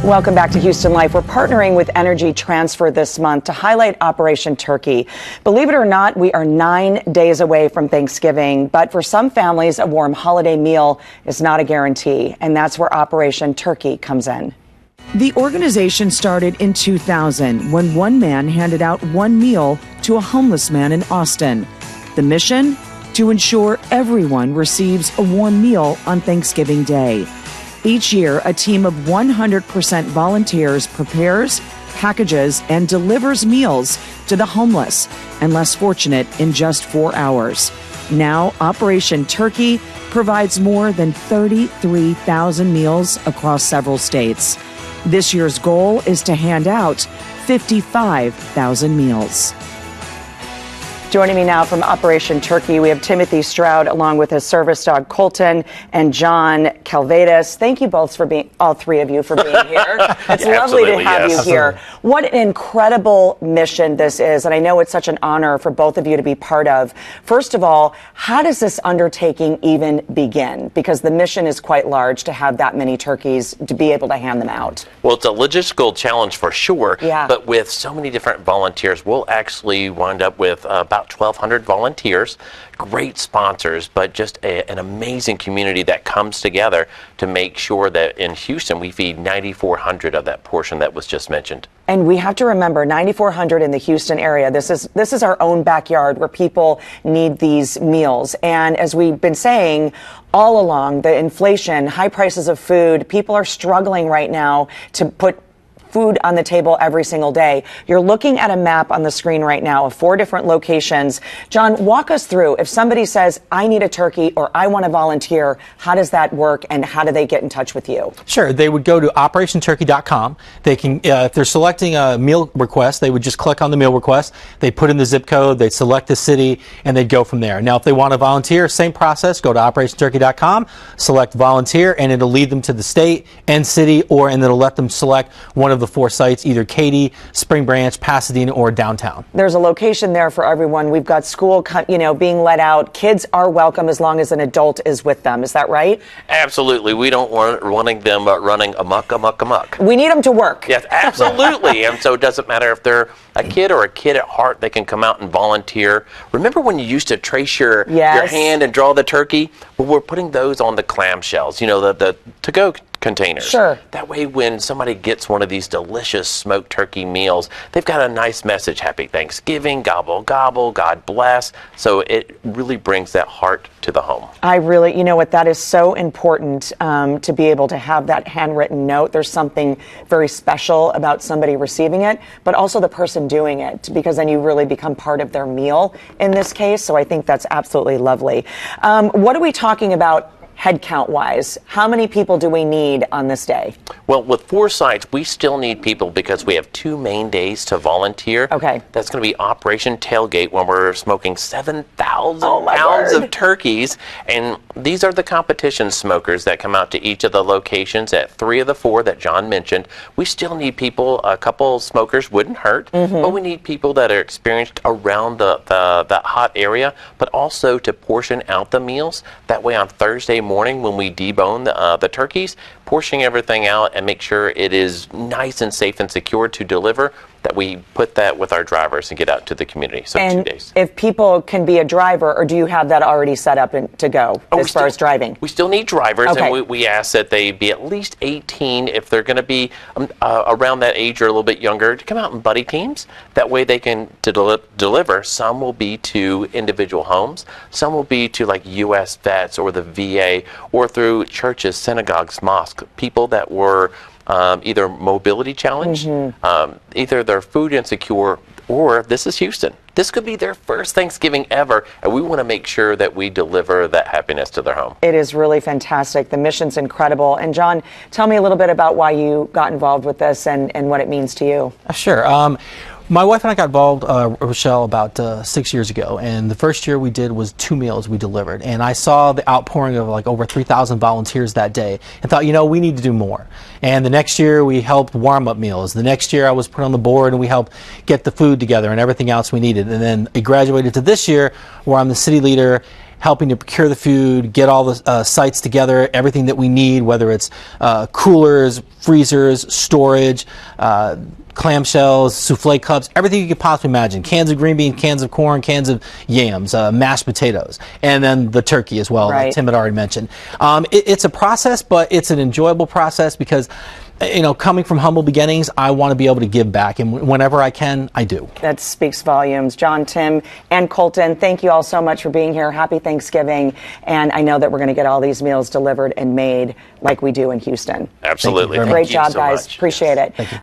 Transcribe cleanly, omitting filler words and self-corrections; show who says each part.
Speaker 1: Welcome back to Houston Life. We're partnering with Energy Transfer this month to highlight Operation Turkey. Believe it or not, we are 9 days away from Thanksgiving, but for some families, a warm holiday meal is not a guarantee, and that's where Operation Turkey comes in. The organization started in 2000 when one man handed out one meal to a homeless man in Austin. The mission? To ensure everyone receives a warm meal on Thanksgiving Day. Each year, a team of 100% volunteers prepares, packages, and delivers meals to the homeless and less fortunate in just 4 hours. Now, Operation Turkey provides more than 33,000 meals across several states. This year's goal is to hand out 55,000 meals. Joining me now from Operation Turkey, we have Timothy Stroud along with his service dog Colton and John Calvadas. Thank you both for being, all three of you, for being here. It's lovely to have you here. What an incredible mission this is, and I know it's such an honor for both of you to be part of. First of all, how does this undertaking even begin? Because the mission is quite large to have that many turkeys, to be able to hand them out.
Speaker 2: Well, it's a logistical challenge for sure,
Speaker 1: yeah.
Speaker 2: But with so many different volunteers, we'll actually wind up with about 1,200 volunteers, great sponsors, but just an amazing community that comes together to make sure that in Houston we feed 9,400 of that portion that was just mentioned.
Speaker 1: And we have to remember 9,400 in the Houston area. This is our own backyard where people need these meals. And as we've been saying all along, the inflation, high prices of food, people are struggling right now to put food on the table every single day. You're looking at a map on the screen right now of 4 different locations. John, walk us through. If somebody says, I need a turkey or I want to volunteer, how does that work and how do they get in touch with you?
Speaker 3: Sure. They would go to operationturkey.com. They can, if they're selecting a meal request, they would just click on the meal request. They put in the zip code, they'd select the city, and they'd go from there. Now, if they want to volunteer, same process, go to operationturkey.com, select volunteer, and it'll lead them to the state and city, and it'll let them select one of the 4 sites, either Katy, Spring Branch, Pasadena, or downtown. There's
Speaker 1: a location there for everyone. We've got school, being let out. Kids are welcome as long as an adult is with them. Is that right?
Speaker 2: Absolutely. We don't want them running amok.
Speaker 1: We need them to work.
Speaker 2: Yes, absolutely. And so it doesn't matter if they're a kid or a kid at heart, they can come out and volunteer. Remember when you used to trace your hand and draw the turkey? Well, we're putting those on the clamshells, the to-go containers.
Speaker 1: Sure.
Speaker 2: That way when somebody gets one of these delicious smoked turkey meals, they've got a nice message, Happy Thanksgiving, gobble, gobble, God bless. So it really brings that heart to the home.
Speaker 1: I really, that is so important to be able to have that handwritten note. There's something very special about somebody receiving it, but also the person doing it, because then you really become part of their meal in this case. So I think that's absolutely lovely. What are we talking about head count wise? How many people do we need on this day?
Speaker 2: Well, with 4 sites, we still need people because we have 2 main days to volunteer.
Speaker 1: Okay.
Speaker 2: That's going to be Operation Tailgate, when we're smoking 7,000 pounds of turkeys. And these are the competition smokers that come out to each of the locations at 3 of the 4 that John mentioned. We still need people. A couple smokers wouldn't hurt, but we need people that are experienced around that hot area, but also to portion out the meals. That way on Thursday morning when we debone the turkeys, portioning everything out and make sure it is nice and safe and secure to deliver, that we put that with our drivers and get out to the community. So
Speaker 1: and
Speaker 2: 2 days.
Speaker 1: If people can be a driver, or do you have that already set up to go as far as driving?
Speaker 2: We still need drivers,
Speaker 1: okay.
Speaker 2: And we ask that they be at least 18 if they're going to be around that age or a little bit younger, to come out in buddy teams. That way they can deliver. Some will be to individual homes. Some will be to like U.S. vets or the VA, or through churches, synagogues, mosques, people that were either mobility challenged, either they're food insecure, or this is Houston. This could be their first Thanksgiving ever, and we want to make sure that we deliver that happiness to their home.
Speaker 1: It is really fantastic. The mission's incredible. And John, tell me a little bit about why you got involved with this and what it means to you.
Speaker 3: Sure. My wife and I got involved, Rochelle, about 6 years ago, and the first year we did was 2 meals we delivered, and I saw the outpouring of like over 3,000 volunteers that day and thought, we need to do more. And the next year we helped warm up meals. The next year I was put on the board and we helped get the food together and everything else we needed. And then it graduated to this year where I'm the city leader, helping to procure the food, get all the sites together, everything that we need, whether it's coolers, freezers, storage, clamshells, souffle cups, everything you could possibly imagine. Cans of green beans, cans of corn, cans of yams, mashed potatoes, and then the turkey as well, like Tim had already mentioned. It's a process, but it's an enjoyable process because, you know, coming from humble beginnings, I want to be able to give back, and whenever I can, I do.
Speaker 1: That speaks volumes. John, Tim, and Colton, thank you all so much for being here. Happy Thanksgiving, and I know that we're going to get all these meals delivered and made like we do in Houston.
Speaker 2: Absolutely.
Speaker 1: Great job, guys. Appreciate it.
Speaker 3: Thank you.